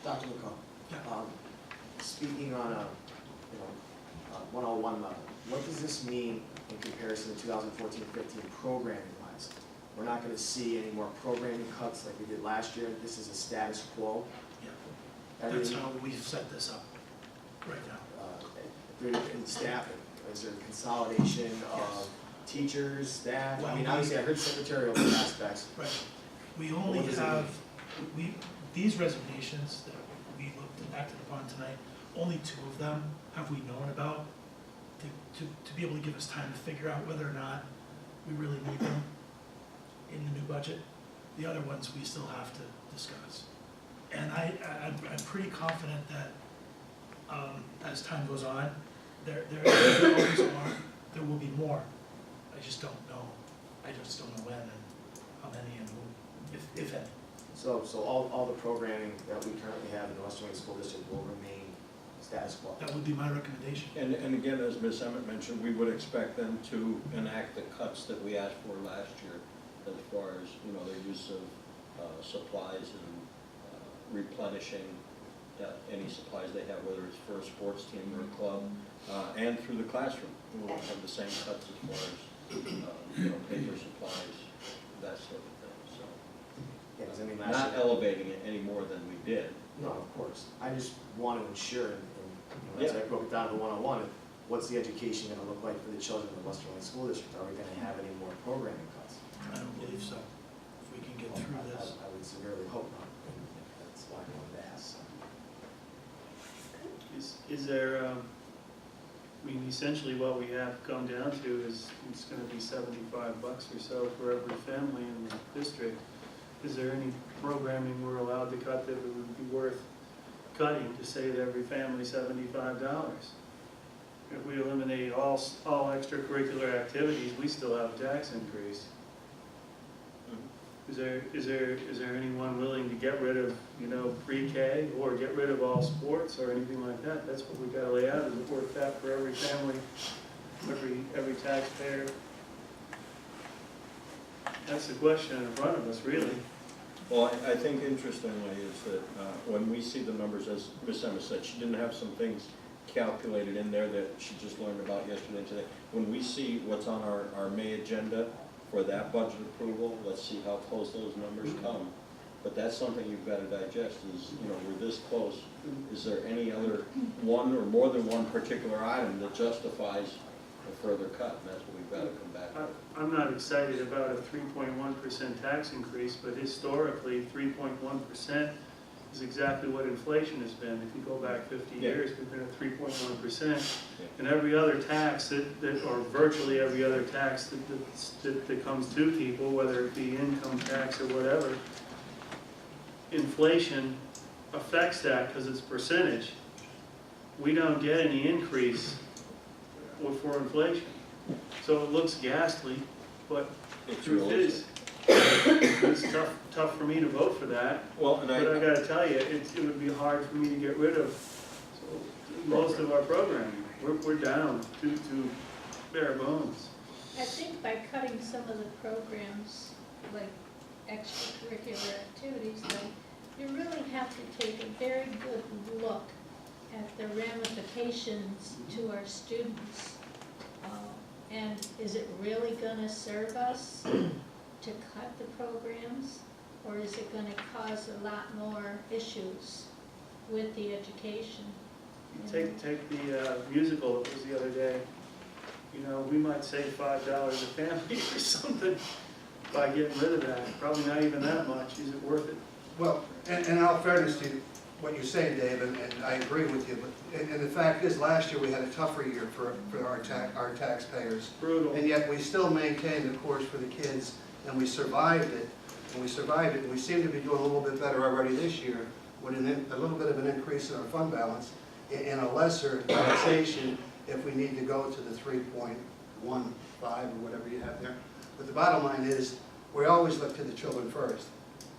Dr. McCall, Yeah. speaking on a, 101 level, what does this mean in comparison to 2014-15 programming wise? We're not going to see any more programming cuts like we did last year. This is a status quo. Yeah, that's Everything, how we've set this up right now. in staffing, is there consolidation of teachers, staff? I mean, Well, obviously I heard secretarial aspects. Right. We only What does it have, these resignations that we acted upon tonight, only 2 of them have we known about to be able to give us time to figure out whether or not we really need them in the new budget. The other ones we still have to discuss. And I'm pretty confident that as time goes on, there always are, there will be more. I just don't know. I just don't know when and how many and who, if any. So all the programming that we currently have in the Western Wayne School District will remain status quo. That would be my recommendation. And again, as Ms. Emmett mentioned, we would expect them to enact the cuts that we asked for last year as far as, their use of supplies and replenishing any supplies they have, whether it's for a sports team or a club, and through the classroom. We'll have the same cuts as far as, paper supplies, that sort of thing, so. Yeah, 'cause I mean, last Not year, elevating it any more than we did. no, of course. I just want to ensure, and as I broke it down to 101, what's the education going to look like for the children in the Western Wayne School District? Are we going to have any more programming cuts? I don't believe so. If we can get through this. I would severely hope not. And that's why I wanted to ask. Is there, essentially what we have come down to is it's gonna be $75 or so for every family in the district. Is there any programming we're allowed to cut that it would be worth cutting to save every family $75? If we eliminate all extracurricular activities, we still have a tax increase. Is there anyone willing to get rid of, pre-K or get rid of all sports or anything like that? That's what we gotta lay out, is it worth that for every family, every taxpayer? That's the question in front of us, really. Well, I think interestingly is that when we see the numbers, as Ms. Emma said, she didn't have some things calculated in there that she just learned about yesterday and today. When we see what's on our May agenda for that budget approval, let's see how close those numbers come. But that's something you've got to digest is, we're this close. Is there any other one or more than one particular item that justifies a further cut? And that's what we've got to come back with. I'm not excited about a 3.1% tax increase, but historically, 3.1% is exactly what inflation has been. If you go back 50 years, we've been at 3.1%. And every other tax or virtually every other tax that comes to people, whether it be income tax or whatever, inflation affects that because it's percentage. We don't get any increase for inflation. So it looks ghastly, but the truth is, it's tough for me to vote for that. Well, and But I gotta tell you, it would be hard for me to get rid of most of our programming. We're down to bare bones. I think by cutting some of the programs, like extracurricular activities, though, you really have to take a very good look at the ramifications to our students. And is it really gonna serve us to cut the programs? Or is it gonna cause a lot more issues with the education? Take the musical that was the other day. We might save $5 a family or something by getting rid of that. Probably not even that much. Is it worth it? Well, and in all fairness to what you're saying, Dave, and I agree with you, but and the fact is, last year we had a tougher year for our taxpayers. Brutal. And yet we still maintained the course for the kids, and we survived it. And we seem to be doing a little bit better already this year with a little bit of an increase in our fund balance and a lesser taxation if we need to go to the 3.15 or whatever you have there. But the bottom line is, we always look to the children first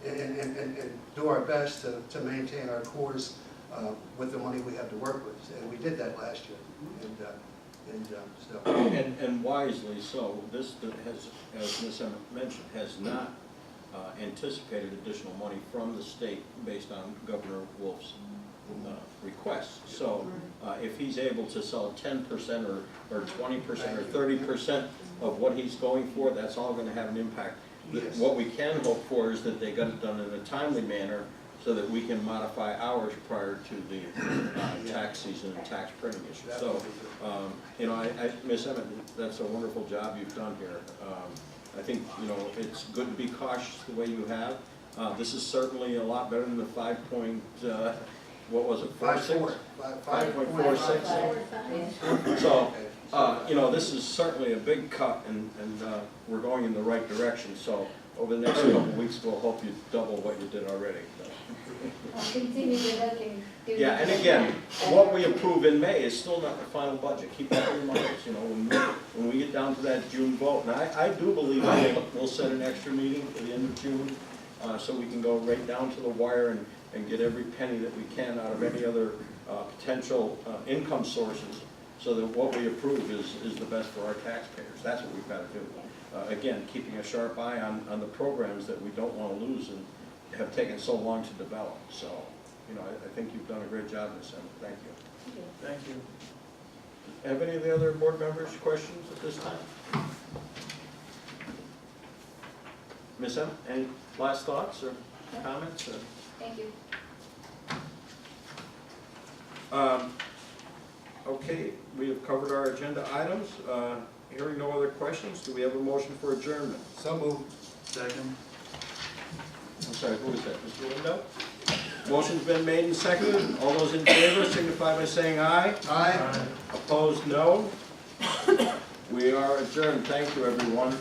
and do our best to maintain our course with the money we have to work with. And we did that last year. And wisely so. This has, as Ms. Emmett mentioned, has not anticipated additional money from the state based on Governor Wolf's request. So if he's able to sell 10% or 20% or 30% of what he's going for, that's all gonna have an impact. Yes. What we can hope for is that they got it done in a timely manner so that we can modify ours prior to the tax season and tax printing issue. So, you know, Ms. Emmett, that's a wonderful job you've done here. I think, you know, it's good to be cautious the way you have. This is certainly a lot better than the 5.46? 5.46. So, you know, this is certainly a big cut, and we're going in the right direction. So over the next couple of weeks, we'll hope you double what you did already. I'll continue to look and do. Yeah, and again, what we approve in May is still not the final budget. Keep that in mind, you know, when we get down to that June vote. And I do believe we'll set an extra meeting for the end of June, so we can go right down to the wire and get every penny that we can out of any other potential income sources, so that what we approve is the best for our taxpayers. That's what we've got to do. Again, keeping a sharp eye on the programs that we don't want to lose and have taken so long to develop. So, you know, I think you've done a great job, Ms. Emmett. Thank you. Thank you. Have any of the other board members questions at this time? Ms. Emmett, any last thoughts or comments? Thank you. Okay, we have covered our agenda items. Hearing no other questions, do we have a motion for adjournment? So moved. Second? I'm sorry, who was that, Mr. Lindo? Motion's been made and seconded. All those in favor signify by saying aye. Aye. Opposed, no. We are adjourned. Thank you, everyone.